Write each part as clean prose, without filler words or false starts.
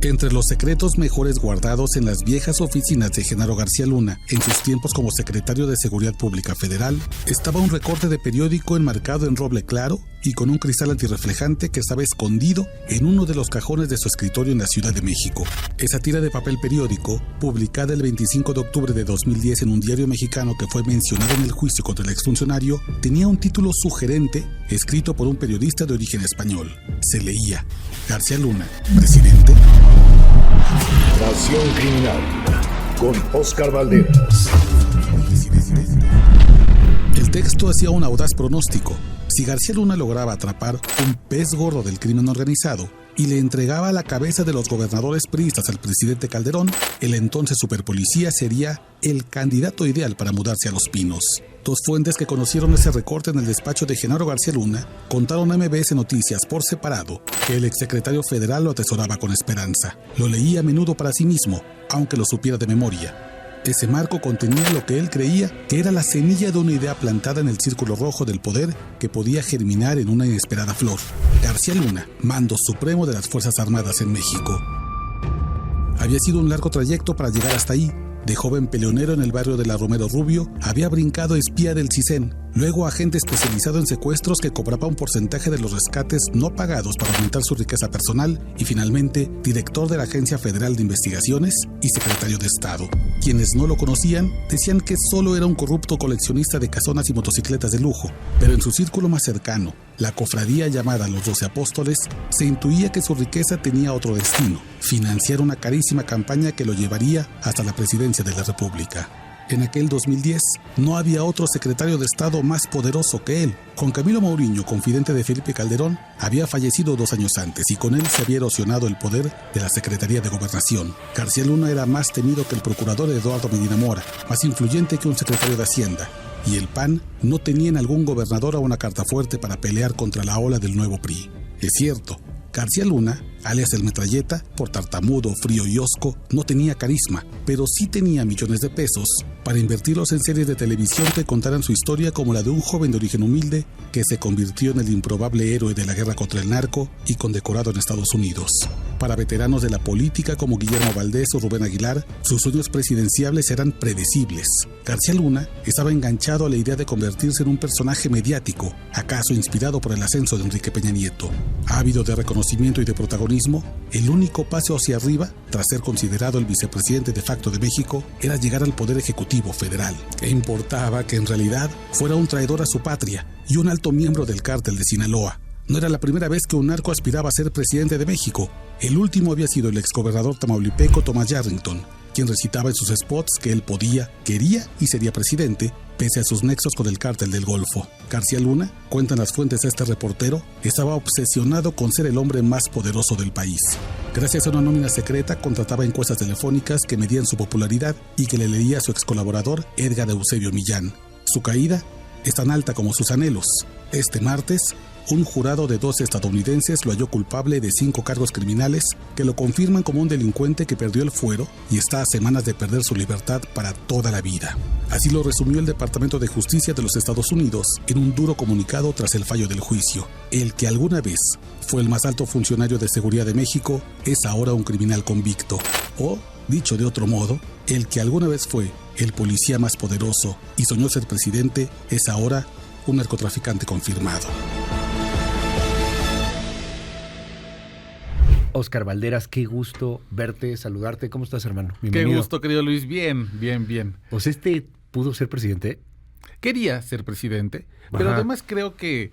Entre los secretos mejores guardados en las viejas oficinas de Genaro García Luna en sus tiempos como secretario de Seguridad Pública Federal, estaba un recorte de periódico enmarcado en roble claro y con un cristal antirreflejante que estaba escondido en uno de los cajones de su escritorio en la Ciudad de México. Esa tira de papel periódico, publicada el 25 de octubre de 2010 en un diario mexicano que fue mencionado en el juicio contra el exfuncionario, tenía un título sugerente escrito por un periodista de origen español. Se leía: García Luna, presidente. Nación Criminal con Óscar Valderas. El texto hacía un audaz pronóstico. Si García Luna lograba atrapar un pez gordo del crimen organizado y le entregaba la cabeza de los gobernadores priistas al presidente Calderón, el entonces superpolicía sería el candidato ideal para mudarse a Los Pinos. Dos fuentes que conocieron ese recorte en el despacho de Genaro García Luna contaron a MBS Noticias por separado que el exsecretario federal lo atesoraba con esperanza. Lo leía a menudo para sí mismo, aunque lo supiera de memoria. Ese marco contenía lo que él creía que era la semilla de una idea plantada en el círculo rojo del poder que podía germinar en una inesperada flor. García Luna, mando supremo de las Fuerzas Armadas en México. Había sido un largo trayecto para llegar hasta ahí. De joven peleonero en el barrio de la Romero Rubio, había brincado espía del CISEN, luego agente especializado en secuestros que cobraba un porcentaje de los rescates no pagados para aumentar su riqueza personal y finalmente director de la Agencia Federal de Investigaciones y secretario de Estado. Quienes no lo conocían decían que solo era un corrupto coleccionista de casonas y motocicletas de lujo, pero en su círculo más cercano, la cofradía llamada Los 12 Apóstoles, se intuía que su riqueza tenía otro destino: financiar una carísima campaña que lo llevaría hasta la presidencia de la República. En aquel 2010 no había otro secretario de Estado más poderoso que él. Juan Camilo Mourinho, confidente de Felipe Calderón, había fallecido 2 años antes y con él se había erosionado el poder de la Secretaría de Gobernación. García Luna era más temido que el procurador Eduardo Medina Mora, más influyente que un secretario de Hacienda. Y el PAN no tenía en algún gobernador a una carta fuerte para pelear contra la ola del nuevo PRI. Es cierto, García Luna, alias el Metralleta, por tartamudo, frío y hosco, no tenía carisma, pero sí tenía millones de pesos para invertirlos en series de televisión que contaran su historia como la de un joven de origen humilde que se convirtió en el improbable héroe de la guerra contra el narco y condecorado en Estados Unidos. Para veteranos de la política como Guillermo Valdés o Rubén Aguilar, sus sueños presidenciables eran predecibles. García Luna estaba enganchado a la idea de convertirse en un personaje mediático, acaso inspirado por el ascenso de Enrique Peña Nieto. Ávido de reconocimiento y de protagonismo, el único paso hacia arriba, tras ser considerado el vicepresidente de facto de México, era llegar al poder ejecutivo federal. ¿Qué importaba que en realidad fuera un traidor a su patria y un alto miembro del cártel de Sinaloa? No era la primera vez que un narco aspiraba a ser presidente de México. El último había sido el exgobernador tamaulipeco Thomas Yarrington, quien recitaba en sus spots que él podía, quería y sería presidente, pese a sus nexos con el cártel del Golfo. García Luna, cuentan las fuentes de este reportero, estaba obsesionado con ser el hombre más poderoso del país. Gracias a una nómina secreta, contrataba encuestas telefónicas que medían su popularidad y que le leía a su excolaborador Edgar Eusebio Millán. Su caída es tan alta como sus anhelos. Este martes, un jurado de 12 estadounidenses lo halló culpable de 5 cargos criminales que lo confirman como un delincuente que perdió el fuero y está a semanas de perder su libertad para toda la vida. Así lo resumió el Departamento de Justicia de los Estados Unidos en un duro comunicado tras el fallo del juicio. El que alguna vez fue el más alto funcionario de seguridad de México es ahora un criminal convicto. O, dicho de otro modo, el que alguna vez fue el policía más poderoso y soñó ser presidente es ahora un narcotraficante confirmado. Óscar Valderas, qué gusto verte, saludarte. ¿Cómo estás, hermano? Bienvenido. Qué gusto, querido Luis. Bien. Pues pudo ser presidente. Quería ser presidente, pero además creo que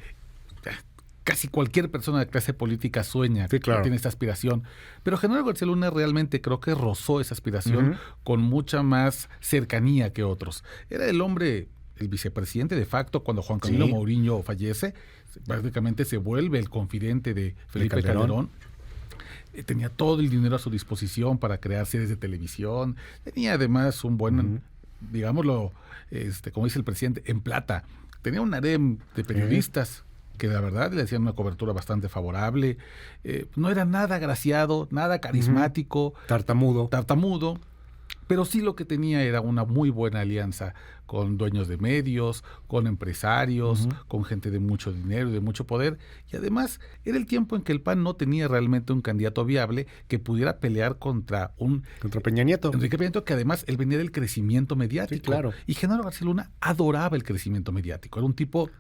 casi cualquier persona de clase política sueña, sí, claro, que tiene esta aspiración. Pero Genaro García Luna realmente creo que rozó esa aspiración con mucha más cercanía que otros. Era el hombre, el vicepresidente de facto cuando Juan Camilo Mourinho fallece. Prácticamente se vuelve el confidente de Felipe Calderón. Tenía todo el dinero a su disposición para crear series de televisión. Tenía además un buen, digámoslo, como dice el presidente, en plata. Tenía un harem de periodistas que la verdad le hacían una cobertura bastante favorable. No era nada agraciado, nada carismático. Tartamudo. pero sí lo que tenía era una muy buena alianza con dueños de medios, con empresarios, con gente de mucho dinero y de mucho poder, y además era el tiempo en que el PAN no tenía realmente un candidato viable que pudiera pelear contra Peña Nieto. Enrique Peña Nieto, que además él venía del crecimiento mediático. Sí, claro. Y Genaro García Luna adoraba el crecimiento mediático. Era un tipo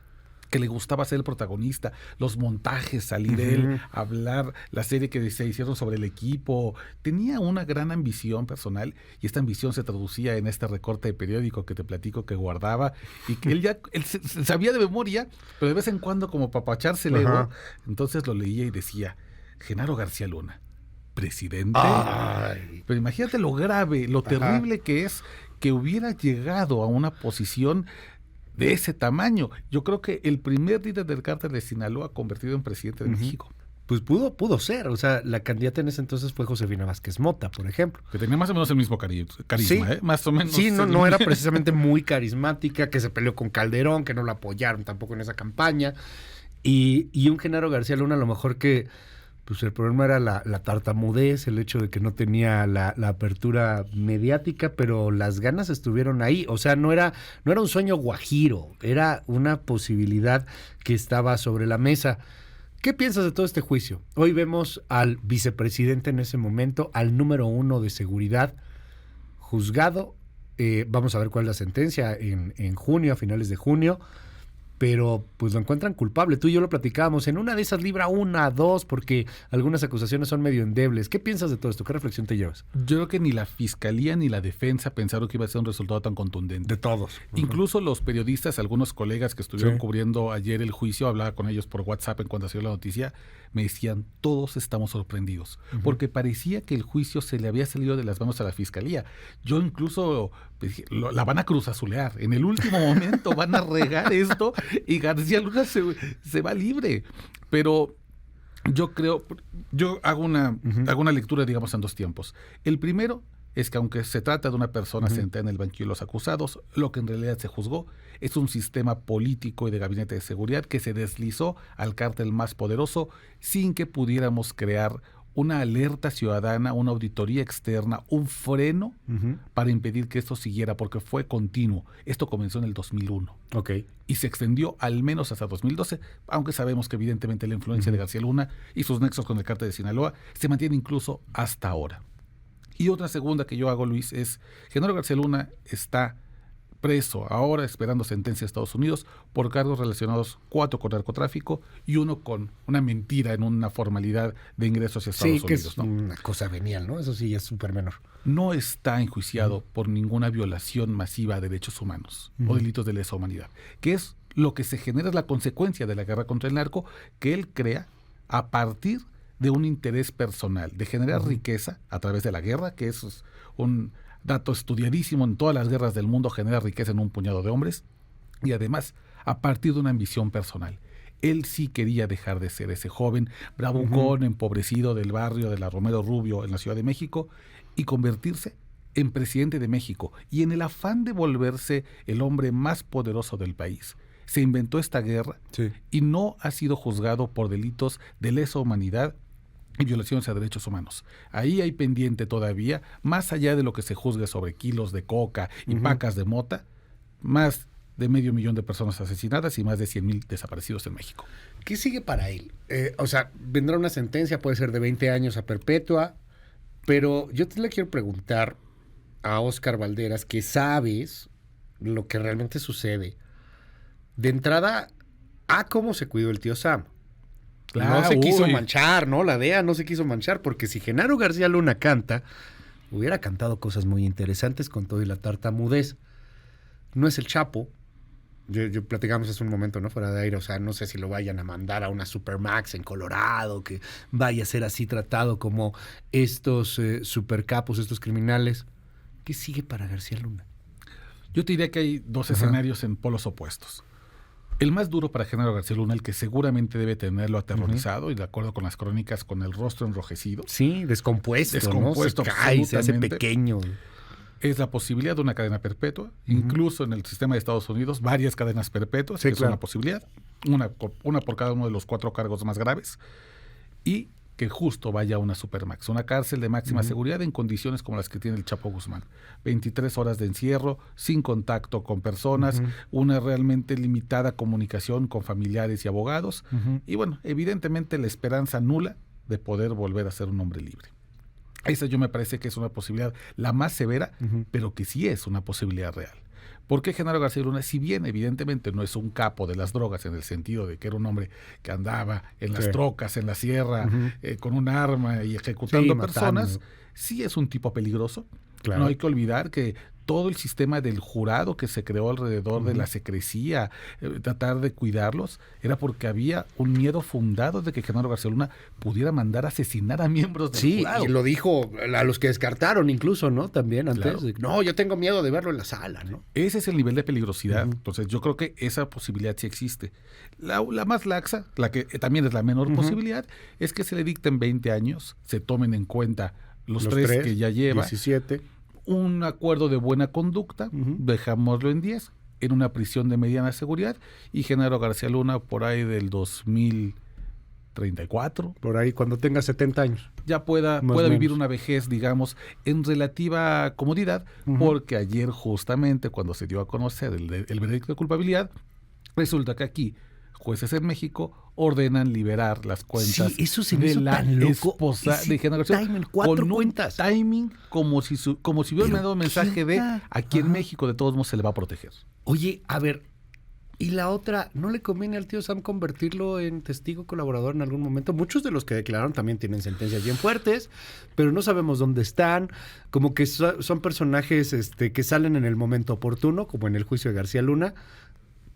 que le gustaba ser el protagonista, los montajes, salir él, hablar, la serie que se hicieron sobre el equipo. Tenía una gran ambición personal y esta ambición se traducía en este recorte de periódico que te platico que guardaba y que él sabía de memoria, pero de vez en cuando como para apacharse el ego, entonces lo leía y decía, Genaro García Luna, presidente. Ay. Pero imagínate lo grave, lo terrible que es que hubiera llegado a una posición de ese tamaño. Yo creo que el primer líder del cártel de Sinaloa convertido en presidente de México. Pues pudo ser, o sea, la candidata en ese entonces fue Josefina Vázquez Mota, por ejemplo. Que tenía más o menos el mismo carisma, Sí. Más o menos. Sí, no era precisamente muy carismática, que se peleó con Calderón, que no la apoyaron tampoco en esa campaña. Y un Genaro García Luna, a lo mejor que pues el problema era la tartamudez, el hecho de que no tenía la apertura mediática, pero las ganas estuvieron ahí. O sea, no era un sueño guajiro, era una posibilidad que estaba sobre la mesa. ¿Qué piensas de todo este juicio? Hoy vemos al vicepresidente en ese momento, al número 1 de seguridad, juzgado. Vamos a ver cuál es la sentencia en junio, a finales de junio. Pero pues lo encuentran culpable. Tú y yo lo platicábamos. En una de esas libra 1, 2, porque algunas acusaciones son medio endebles. ¿Qué piensas de todo esto? ¿Qué reflexión te llevas? Yo creo que ni la fiscalía ni la defensa pensaron que iba a ser un resultado tan contundente. De todos. Incluso los periodistas, algunos colegas que estuvieron cubriendo ayer el juicio, hablaba con ellos por WhatsApp en cuanto salió la noticia, me decían, todos estamos sorprendidos, porque parecía que el juicio se le había salido de las manos a la fiscalía. Yo incluso la van a cruzazulear. En el último momento van a regar esto y García Luna se va libre. Pero yo hago una lectura, digamos, en dos tiempos. El primero es que aunque se trata de una persona sentada en el banquillo de los acusados, lo que en realidad se juzgó es un sistema político y de gabinete de seguridad que se deslizó al cártel más poderoso sin que pudiéramos crear una alerta ciudadana, una auditoría externa, un freno para impedir que esto siguiera, porque fue continuo. Esto comenzó en el 2001. Y se extendió al menos hasta 2012, aunque sabemos que evidentemente la influencia de García Luna y sus nexos con el cártel de Sinaloa se mantiene incluso hasta ahora. Y otra segunda que yo hago, Luis, es Genaro García Luna está preso ahora esperando sentencia de Estados Unidos por cargos relacionados 4 con narcotráfico y 1 con una mentira en una formalidad de ingreso hacia Estados Unidos. Sí, que es una cosa venial, ¿no? Eso sí ya es súper menor. No está enjuiciado por ninguna violación masiva de derechos humanos o delitos de lesa humanidad, que es lo que se genera, es la consecuencia de la guerra contra el narco que él crea a partir de un interés personal, de generar riqueza a través de la guerra, que es un dato estudiadísimo en todas las guerras del mundo, genera riqueza en un puñado de hombres, y además a partir de una ambición personal. Él sí quería dejar de ser ese joven bravucón, empobrecido del barrio de la Romero Rubio en la Ciudad de México y convertirse en presidente de México. Y en el afán de volverse el hombre más poderoso del país, se inventó esta guerra y no ha sido juzgado por delitos de lesa humanidad y violaciones a derechos humanos. Ahí hay pendiente todavía, más allá de lo que se juzgue sobre kilos de coca y pacas de mota, más de 500,000 de personas asesinadas y más de 100,000 desaparecidos en México. ¿Qué sigue para él? O sea, vendrá una sentencia, puede ser de 20 años a perpetua, pero yo te le quiero preguntar a Óscar Valderas, que sabes lo que realmente sucede. De entrada, ¿cómo se cuidó el tío Sam? Claro, no se quiso manchar, ¿no? La DEA no se quiso manchar, porque si Genaro García Luna canta, hubiera cantado cosas muy interesantes con todo y la tartamudez. No es el Chapo. Yo platicamos hace un momento, ¿no? Fuera de aire, o sea, no sé si lo vayan a mandar a una Supermax en Colorado, que vaya a ser así tratado como estos supercapos, estos criminales. ¿Qué sigue para García Luna? Yo te diría que hay dos escenarios en polos opuestos. El más duro para Genaro García Luna, el que seguramente debe tenerlo aterrorizado, y de acuerdo con las crónicas, con el rostro enrojecido. Sí, descompuesto, ¿no? Se cae, se hace pequeño. Es la posibilidad de una cadena perpetua, incluso en el sistema de Estados Unidos, varias cadenas perpetuas, es una posibilidad, una por cada uno de los 4 cargos más graves. Y que justo vaya a una Supermax, una cárcel de máxima seguridad en condiciones como las que tiene el Chapo Guzmán. 23 horas de encierro, sin contacto con personas, una realmente limitada comunicación con familiares y abogados, y bueno, evidentemente la esperanza nula de poder volver a ser un hombre libre. Esa yo me parece que es una posibilidad la más severa, pero que sí es una posibilidad real. Porque Genaro García Luna, si bien evidentemente no es un capo de las drogas en el sentido de que era un hombre que andaba en las trocas, en la sierra, con un arma y ejecutando personas, sí es un tipo peligroso. Claro. No hay que olvidar que todo el sistema del jurado que se creó alrededor de la secrecía, tratar de cuidarlos, era porque había un miedo fundado de que Genaro García Luna pudiera mandar a asesinar a miembros del jurado. Sí, y lo dijo a los que descartaron incluso, ¿no? También antes. Claro. No, yo tengo miedo de verlo en la sala, ¿no? Ese es el nivel de peligrosidad. Entonces yo creo que esa posibilidad sí existe. La más laxa, la que también es la menor posibilidad, es que se le dicten 20 años, se tomen en cuenta los tres que ya lleva. 17. Un acuerdo de buena conducta, dejámoslo en 10, en una prisión de mediana seguridad, y Genaro García Luna por ahí del 2034. Por ahí, cuando tenga 70 años. Ya pueda vivir una vejez, digamos, en relativa comodidad, porque ayer justamente cuando se dio a conocer el veredicto de culpabilidad, resulta que aquí, jueces en México ordenan liberar las cuentas de la esposa de Genaro García Luna. Con un timing como si hubiera mandado un mensaje de aquí en México de todos modos se le va a proteger. Oye, a ver, y la otra, ¿no le conviene al tío Sam convertirlo en testigo colaborador en algún momento? Muchos de los que declararon también tienen sentencias bien fuertes, pero no sabemos dónde están, como que son personajes que salen en el momento oportuno, como en el juicio de García Luna,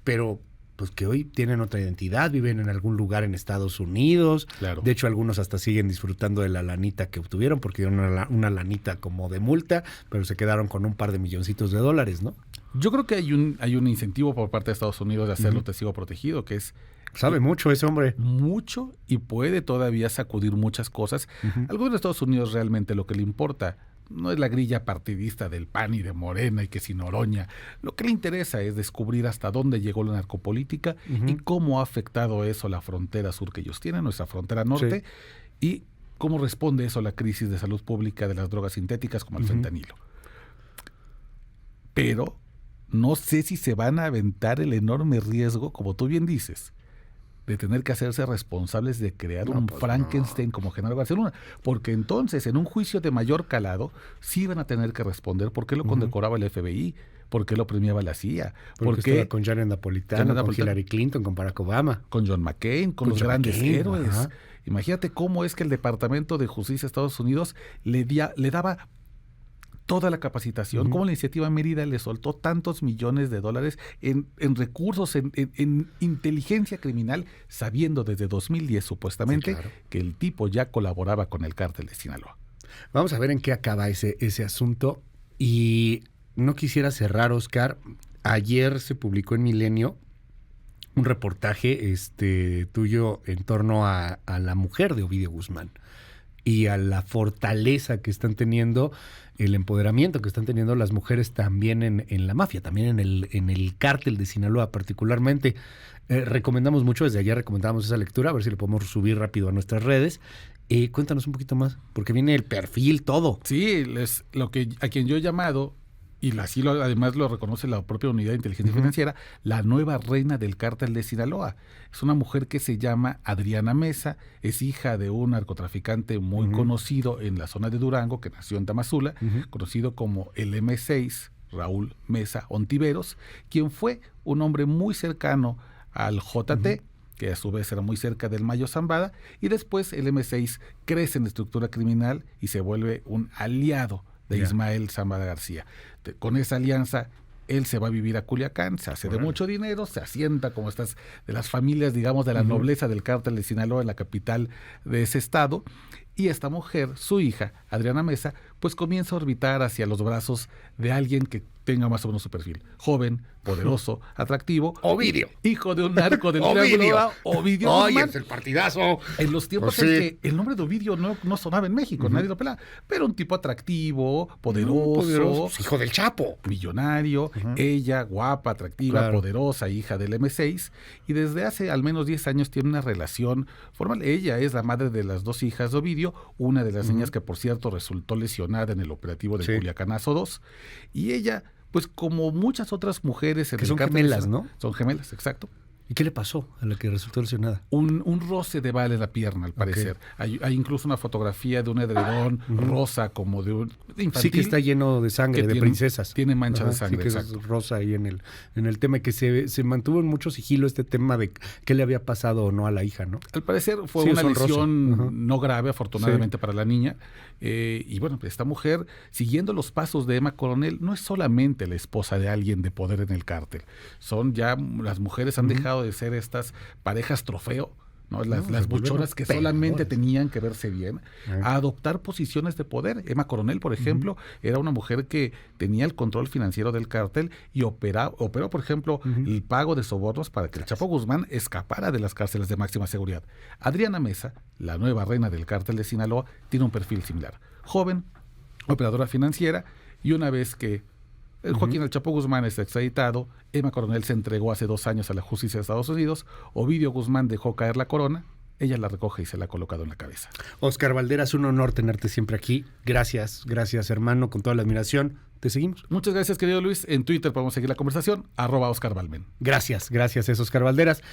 pero pues que hoy tienen otra identidad, viven en algún lugar en Estados Unidos. Claro. De hecho, algunos hasta siguen disfrutando de la lanita que obtuvieron, porque dieron una lanita como de multa, pero se quedaron con un par de milloncitos de dólares, ¿no? Yo creo que hay un incentivo por parte de Estados Unidos de hacerlo testigo protegido, que es... Sabe mucho ese hombre. Mucho, y puede todavía sacudir muchas cosas. Al gobierno de Estados Unidos realmente lo que le importa no es la grilla partidista del PAN y de Morena y que si Noroña. Lo que le interesa es descubrir hasta dónde llegó la narcopolítica y cómo ha afectado eso la frontera sur que ellos tienen, nuestra frontera norte, y cómo responde eso a la crisis de salud pública de las drogas sintéticas como el fentanilo. Pero no sé si se van a aventar el enorme riesgo, como tú bien dices, de tener que hacerse responsables de crear un Frankenstein como Genaro García Luna, porque entonces en un juicio de mayor calado sí van a tener que responder por qué lo condecoraba el FBI, por qué lo premiaba la CIA, por qué estaba con Janet Napolitano, con Hillary Clinton, con Barack Obama, con John McCain, con los grandes héroes. Imagínate cómo es que el Departamento de Justicia de Estados Unidos le daba toda la capacitación, cómo la iniciativa Mérida le soltó tantos millones de dólares en recursos, en inteligencia criminal, sabiendo desde 2010 supuestamente que el tipo ya colaboraba con el cártel de Sinaloa. Vamos a ver en qué acaba ese asunto. Y no quisiera cerrar, Oscar. Ayer se publicó en Milenio un reportaje tuyo en torno a la mujer de Ovidio Guzmán y a la fortaleza que están teniendo, el empoderamiento que están teniendo las mujeres también en la mafia, también en el cártel de Sinaloa particularmente. Recomendamos mucho, desde ayer recomendamos esa lectura, a ver si le podemos subir rápido a nuestras redes. Cuéntanos un poquito más, porque viene el perfil, todo. Sí, a quien yo he llamado, y además lo reconoce la propia Unidad de Inteligencia Financiera, la nueva reina del cártel de Sinaloa. Es una mujer que se llama Adriana Mesa, es hija de un narcotraficante muy conocido en la zona de Durango, que nació en Tamazula, conocido como el M6, Raúl Mesa Ontiveros, quien fue un hombre muy cercano al JT, que a su vez era muy cerca del Mayo Zambada, y después el M6 crece en la estructura criminal y se vuelve un aliado de Ismael Zambada García. Con esa alianza, él se va a vivir a Culiacán, se hace de mucho dinero, se asienta como estas de las familias, digamos, de la nobleza del cártel de Sinaloa en la capital de ese estado, Y esta mujer, su hija, Adriana Mesa, pues comienza a orbitar hacia los brazos de alguien que tenga más o menos su perfil. Joven, poderoso, atractivo. Ovidio. Hijo de un narco del Ovidio. Triángulo, Ovidio Oye, Guzmán. es el partidazo. En los tiempos Pues en sí. que el nombre de Ovidio no sonaba en México, nadie lo pelaba. Pero un tipo atractivo, poderoso, Hijo del Chapo. millonario, ella guapa, atractiva, Claro. poderosa, hija del M6, y desde hace al menos 10 años tiene una relación formal. Ella es la madre de las 2 hijas de Ovidio, una de las niñas que por cierto resultó lesionada en el operativo de Sí. Culiacanazo 2, y ella, pues como muchas otras mujeres en Que el son cártel gemelas, de- ¿no? Son gemelas, exacto. ¿Y qué le pasó a la que resultó lesionada? Un roce de bala en la pierna, al parecer. Hay incluso una fotografía de un edredón rosa, como de un infantil. Sí, que está lleno de sangre, que de tiene- princesas. tiene mancha de Sí, sangre, que es exacto. rosa ahí en el tema, que se mantuvo en mucho sigilo este tema de qué le había pasado o no a la hija, ¿no? Al parecer fue Sí, una son rosa. lesión Ajá. no grave, afortunadamente para la niña. Y bueno, esta mujer, siguiendo los pasos de Emma Coronel, no es solamente la esposa de alguien de poder en el cártel. Son ya, las mujeres han dejado de ser estas parejas trofeo, ¿no? Las se volvieron buchonas que peores. solamente tenían que verse bien, a adoptar posiciones de poder. Emma Coronel, por ejemplo, era una mujer que tenía el control financiero del cártel y operó, por ejemplo, el pago de sobornos para que el Chapo Guzmán escapara de las cárceles de máxima seguridad. Adriana Mesa, la nueva reina del cártel de Sinaloa, tiene un perfil similar. Joven, operadora financiera, y una vez que Joaquín El Chapo Guzmán es extraditado, Emma Coronel se entregó hace 2 años a la justicia de Estados Unidos, Ovidio Guzmán dejó caer la corona, ella la recoge y se la ha colocado en la cabeza. Oscar Valderas, un honor tenerte siempre aquí. Gracias, hermano, con toda la admiración. Te seguimos. Muchas gracias, querido Luis. En Twitter podemos seguir la conversación, @OscarValmen. Gracias, es Oscar Valderas.